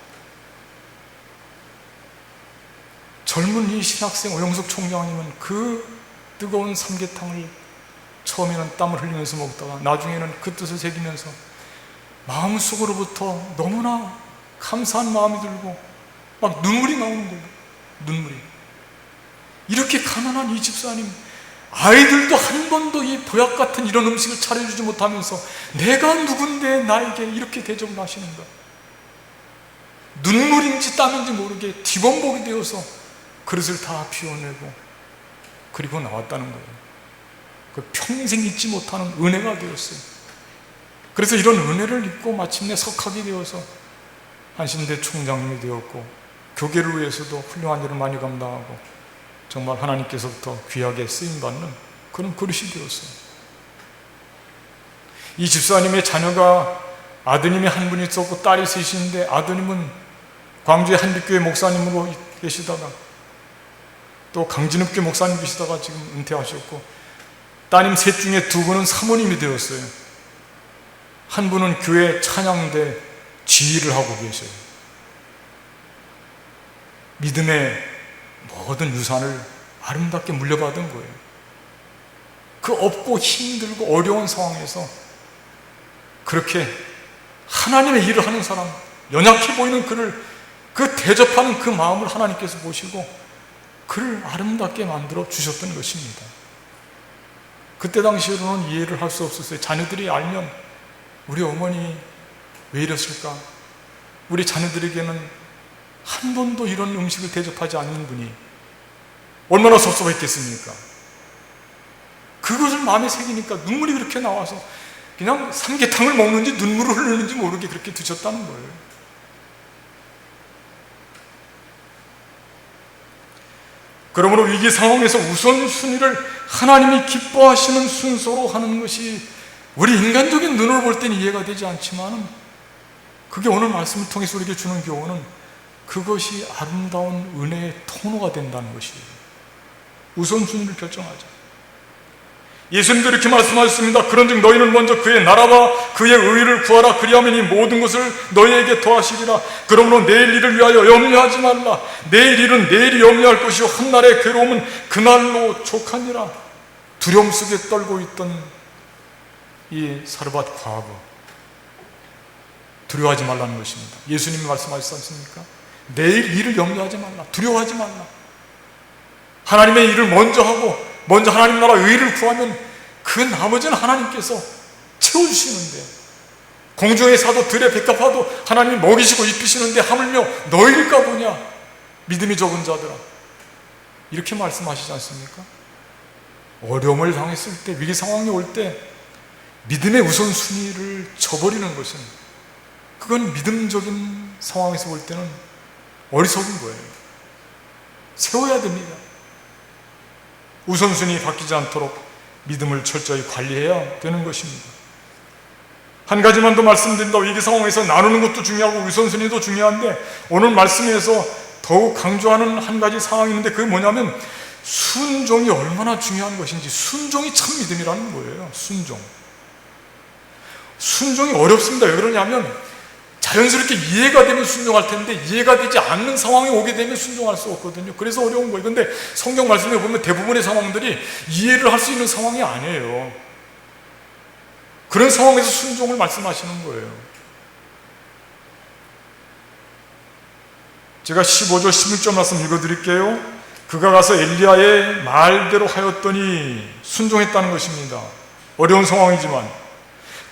젊은 이 신학생 오영숙 총장님은 그 뜨거운 삼계탕을 처음에는 땀을 흘리면서 먹다가 나중에는 그 뜻을 새기면서 마음속으로부터 너무나 감사한 마음이 들고 막 눈물이 나오는 거예요. 눈물이. 이렇게 가난한 이 집사님, 아이들도 한 번도 이 보약 같은 이런 음식을 차려주지 못하면서 내가 누군데 나에게 이렇게 대접을 하시는가. 눈물인지 땀인지 모르게 뒤범벅이 되어서 그릇을 다 비워내고 그리고 나왔다는 거예요. 그 평생 잊지 못하는 은혜가 되었어요. 그래서 이런 은혜를 입고 마침내 석학이 되어서 한신대 총장님이 되었고 교계를 위해서도 훌륭한 일을 많이 감당하고 정말 하나님께서부터 귀하게 쓰임받는 그런 그릇이 되었어요. 이 집사님의 자녀가 아드님이 한 분 있었고 딸이 셋인데 아드님은 광주의 한빛교회 목사님으로 계시다가 또 강진읍교회 목사님 계시다가 지금 은퇴하셨고 따님 셋 중에 두 분은 사모님이 되었어요. 한 분은 교회 찬양대 지휘를 하고 계셔요. 믿음의 모든 유산을 아름답게 물려받은 거예요. 그 없고 힘들고 어려운 상황에서 그렇게 하나님의 일을 하는 사람, 연약해 보이는 그를 그 대접하는 그 마음을 하나님께서 보시고 그를 아름답게 만들어 주셨던 것입니다. 그때 당시로는 이해를 할 수 없었어요. 자녀들이 알면 우리 어머니 왜 이랬을까? 우리 자녀들에게는 한 번도 이런 음식을 대접하지 않는 분이 얼마나 섭섭했겠습니까? 그것을 마음에 새기니까 눈물이 그렇게 나와서 그냥 삼계탕을 먹는지 눈물을 흘리는지 모르게 그렇게 드셨다는 거예요. 그러므로 위기 상황에서 우선순위를 하나님이 기뻐하시는 순서로 하는 것이 우리 인간적인 눈으로 볼 때는 이해가 되지 않지만 그게 오늘 말씀을 통해서 우리에게 주는 교훈은 그것이 아름다운 은혜의 통로가 된다는 것이에요. 우선순위를 결정하자. 예수님도 이렇게 말씀하셨습니다. 그런즉 너희는 먼저 그의 나라와 그의 의를 구하라. 그리하면 이 모든 것을 너희에게 더하시리라. 그러므로 내일 일을 위하여 염려하지 말라. 내일 일은 내일이 염려할 것이요 한날의 괴로움은 그날로 족하니라. 두려움 속에 떨고 있던 이 사르밧 과부, 두려워하지 말라는 것입니다. 예수님이 말씀하셨지 않습니까? 내일 일을 염려하지 말라. 두려워하지 말라. 하나님의 일을 먼저 하고 먼저 하나님 나라 의를 구하면 그 나머지는 하나님께서 채워주시는데, 공중의 사도 들의 백합화도 하나님이 먹이시고 입히시는데 하물며 너희일까 보냐 믿음이 적은 자들아, 이렇게 말씀하시지 않습니까? 어려움을 당했을 때, 위기 상황이 올 때 믿음의 우선순위를 저버리는 것은, 그건 믿음적인 상황에서 볼 때는 어리석은 거예요. 세워야 됩니다. 우선순위 바뀌지 않도록 믿음을 철저히 관리해야 되는 것입니다. 한 가지만 더 말씀드린다. 위기 상황에서 나누는 것도 중요하고 우선순위도 중요한데, 오늘 말씀에서 더욱 강조하는 한 가지 상황이 있는데, 그게 뭐냐면 순종이 얼마나 중요한 것인지. 순종이 참 믿음이라는 거예요. 순종이 어렵습니다. 왜 그러냐면 자연스럽게 이해가 되면 순종할 텐데 이해가 되지 않는 상황이 오게 되면 순종할 수 없거든요. 그래서 어려운 거예요. 근데 성경 말씀에 보면 대부분의 상황들이 이해를 할 수 있는 상황이 아니에요. 그런 상황에서 순종을 말씀하시는 거예요. 제가 15절 16절 말씀 읽어드릴게요. 그가 가서 엘리야의 말대로 하였더니 순종했다는 것입니다. 어려운 상황이지만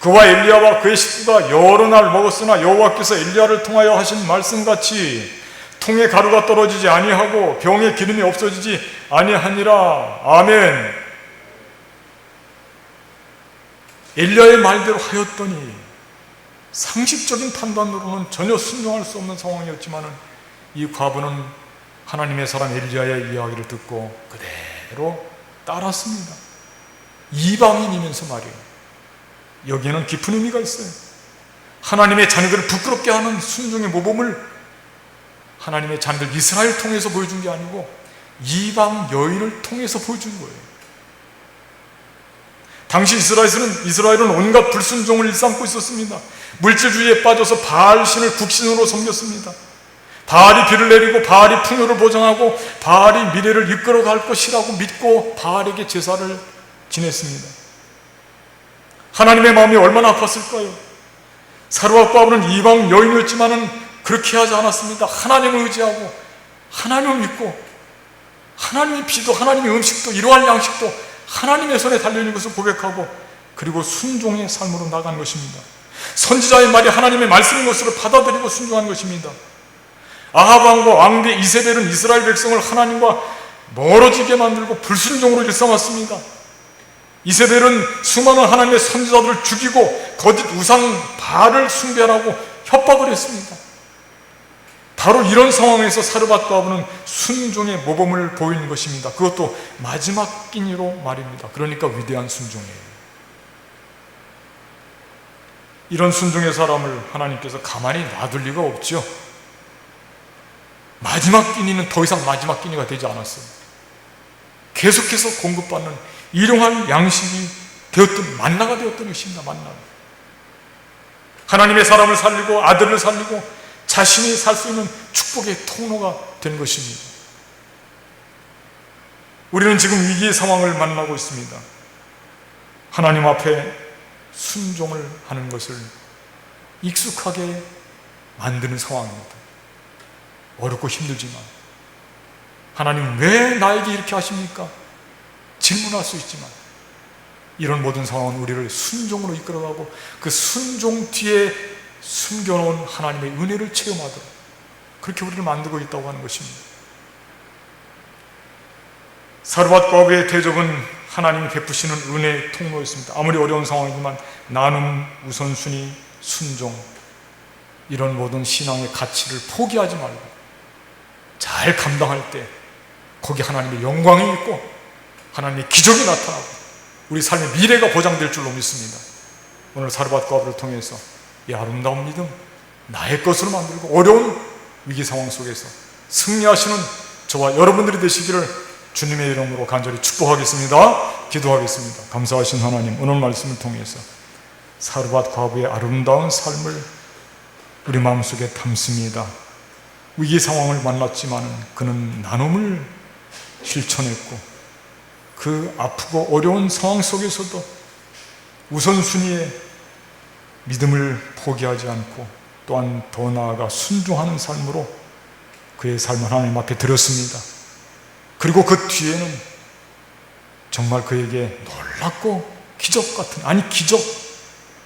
그와 엘리야와 그의 식구가 여러 날 먹었으나 여호와께서 엘리야를 통하여 하신 말씀같이 통에 가루가 떨어지지 아니하고 병에 기름이 없어지지 아니하니라. 아멘. 엘리야의 말대로 하였더니 상식적인 판단으로는 전혀 순종할 수 없는 상황이었지만 이 과부는 하나님의 사람 엘리야의 이야기를 듣고 그대로 따랐습니다. 이방인이면서 말이에요. 여기에는 깊은 의미가 있어요. 하나님의 자녀들을 부끄럽게 하는 순종의 모범을 하나님의 자녀들 이스라엘 통해서 보여준 게 아니고 이방 여인을 통해서 보여준 거예요. 당시 이스라엘은 온갖 불순종을 일삼고 있었습니다. 물질주의에 빠져서 바알신을 국신으로 섬겼습니다. 바알이 비를 내리고 바알이 풍요를 보장하고 바알이 미래를 이끌어갈 것이라고 믿고 바알에게 제사를 지냈습니다. 하나님의 마음이 얼마나 아팠을까요? 사르밧 과부는 이방 여인이었지만은 그렇게 하지 않았습니다. 하나님을 의지하고 하나님을 믿고 하나님의 피도 하나님의 음식도 이러한 양식도 하나님의 손에 달려있는 것을 고백하고 그리고 순종의 삶으로 나간 것입니다. 선지자의 말이 하나님의 말씀인 것으로 받아들이고 순종한 것입니다. 아합 왕과 왕비 이세벨은 이스라엘 백성을 하나님과 멀어지게 만들고 불순종으로 일삼았습니다. 이세벨은 수많은 하나님의 선지자들을 죽이고 거짓 우상 바알을 숭배하라고 협박을 했습니다. 바로 이런 상황에서 사르밧 과부는 순종의 모범을 보이는 것입니다. 그것도 마지막 끼니로 말입니다. 그러니까 위대한 순종이에요. 이런 순종의 사람을 하나님께서 가만히 놔둘 리가 없죠. 마지막 끼니는 더 이상 마지막 끼니가 되지 않았어요. 계속해서 공급받는 일용할 양식이 되었던 만나가 되었던 것입니다. 만나. 하나님의 사람을 살리고 아들을 살리고 자신이 살 수 있는 축복의 통로가 된 것입니다. 우리는 지금 위기의 상황을 만나고 있습니다. 하나님 앞에 순종을 하는 것을 익숙하게 만드는 상황입니다. 어렵고 힘들지만 하나님 왜 나에게 이렇게 하십니까? 질문할 수 있지만 이런 모든 상황은 우리를 순종으로 이끌어가고 그 순종 뒤에 숨겨놓은 하나님의 은혜를 체험하도록 그렇게 우리를 만들고 있다고 하는 것입니다. 사르밧 과부의 대접은 하나님이 베푸시는 은혜의 통로였습니다. 아무리 어려운 상황이지만 나눔, 우선순위, 순종 이런 모든 신앙의 가치를 포기하지 말고 잘 감당할 때 거기 하나님의 영광이 있고 하나님의 기적이 나타나고 우리 삶의 미래가 보장될 줄로 믿습니다. 오늘 사르밧 과부를 통해서 이 아름다운 믿음 나의 것으로 만들고 어려운 위기 상황 속에서 승리하시는 저와 여러분들이 되시기를 주님의 이름으로 간절히 축복하겠습니다. 기도하겠습니다. 감사하신 하나님, 오늘 말씀을 통해서 사르밧 과부의 아름다운 삶을 우리 마음속에 담습니다. 위기 상황을 만났지만 그는 나눔을 실천했고 그 아프고 어려운 상황 속에서도 우선순위에 믿음을 포기하지 않고 또한 더 나아가 순종하는 삶으로 그의 삶을 하나님 앞에 드렸습니다. 그리고 그 뒤에는 정말 그에게 놀랍고 기적 같은, 아니 기적,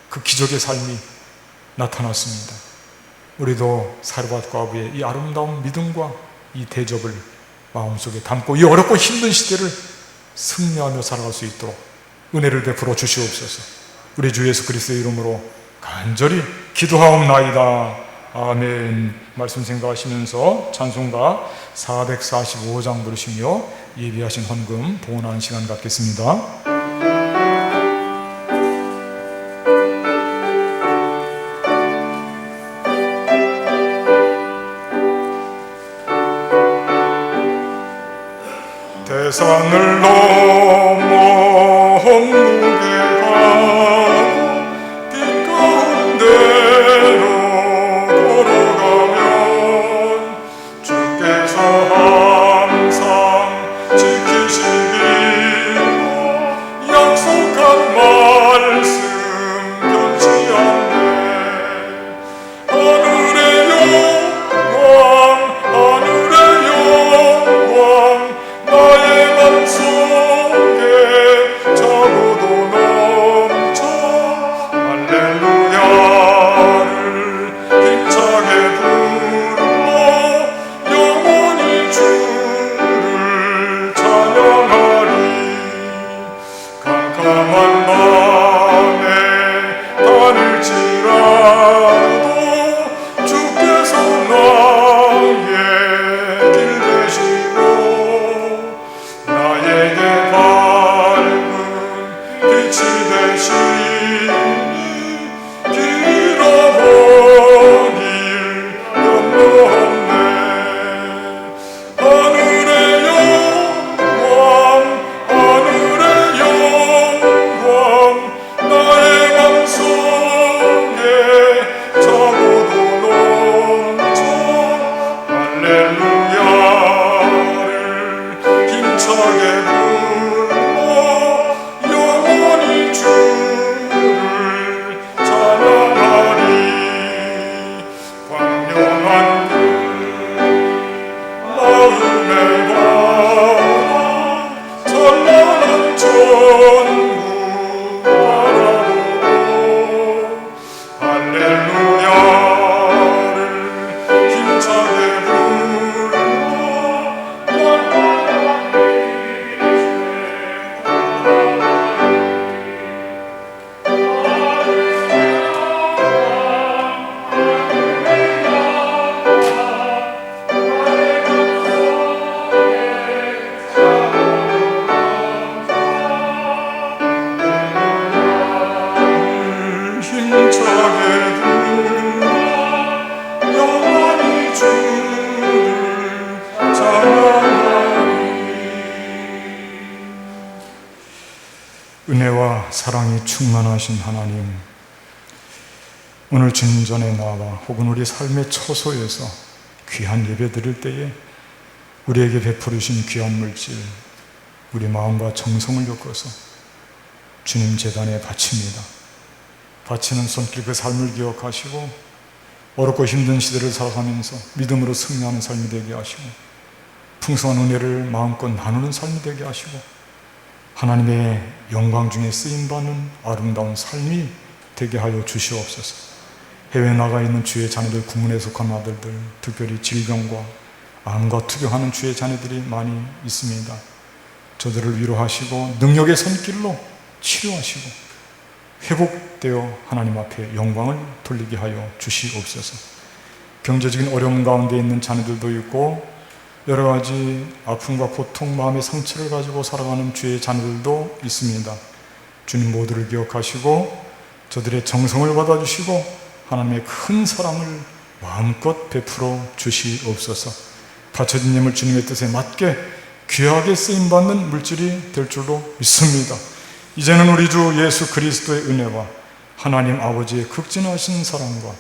그 기적의 삶이 나타났습니다. 우리도 사르밧 과부의 이 아름다운 믿음과 이 대접을 마음속에 담고 이 어렵고 힘든 시대를 승리하며 살아갈 수 있도록 은혜를 베풀어 주시옵소서. 우리 주 예수 그리스도의 이름으로 간절히 기도하옵나이다. 아멘. 말씀 생각하시면서 찬송가 445장 부르시며 예비하신 헌금 봉헌하는 시간 갖겠습니다. 대산을 넘어 무게가 빈 가운데로 걸어가면 주께서 항상 지키시기로 약속한 말씀 변치 않네. 하늘의 영광 나의 맘속 많을지라도 주께서 나의 길 되시고 나에게 밝은 빛이 되시니 길어버릴 염려 없네. 하늘의 영광 나의 맘속에 차고도 넘쳐 할렐루야를 힘차게 불러 영원히 주를 찬양하리. 광명한 마음의 바다 찬란한 천국 바라보고 할렐루야를 힘차게 불러 힘차게 불러 영원히 주를 찬양하리. 은혜와 사랑이 충만하신 하나님, 오늘 주님 전에 나와 혹은 우리 삶의 처소에서 귀한 예배 드릴 때에 우리에게 베풀으신 귀한 물질, 우리 마음과 정성을 엮어서 주님 제단에 바칩니다. 바치는 손길 그 삶을 기억하시고 어렵고 힘든 시대를 살아가면서 믿음으로 승리하는 삶이 되게 하시고 풍성한 은혜를 마음껏 나누는 삶이 되게 하시고 하나님의 영광 중에 쓰임받는 아름다운 삶이 되게 하여 주시옵소서. 해외에 나가 있는 주의 자녀들, 국문에 속한 아들들, 특별히 질병과 암과 투병하는 주의 자녀들이 많이 있습니다. 저들을 위로하시고 능력의 손길로 치료하시고 회복되어 하나님 앞에 영광을 돌리게 하여 주시옵소서. 경제적인 어려움 가운데 있는 자녀들도 있고 여러 가지 아픔과 고통, 마음의 상처를 가지고 살아가는 주의 자녀들도 있습니다. 주님 모두를 기억하시고 저들의 정성을 받아주시고 하나님의 큰 사랑을 마음껏 베풀어 주시옵소서. 바쳐진 예물 주님의 뜻에 맞게 귀하게 쓰임받는 물질이 될 줄로 믿습니다. 이제는 우리 주 예수 그리스도의 은혜와 하나님 아버지의 극진하신 사랑과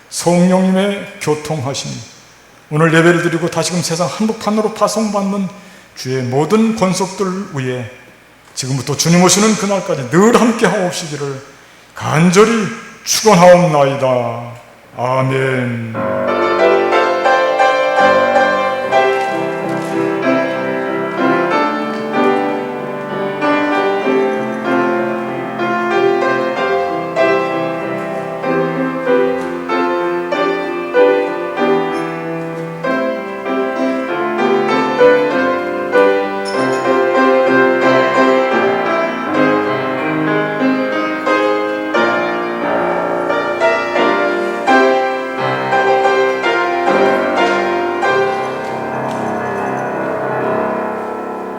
성령님의 교통하심이 오늘 예배를 드리고 다시금 세상 한복판으로 파송받는 주의 모든 권속들 위에 지금부터 주님 오시는 그날까지 늘 함께 하옵시기를 간절히 축원하옵나이다. 아멘.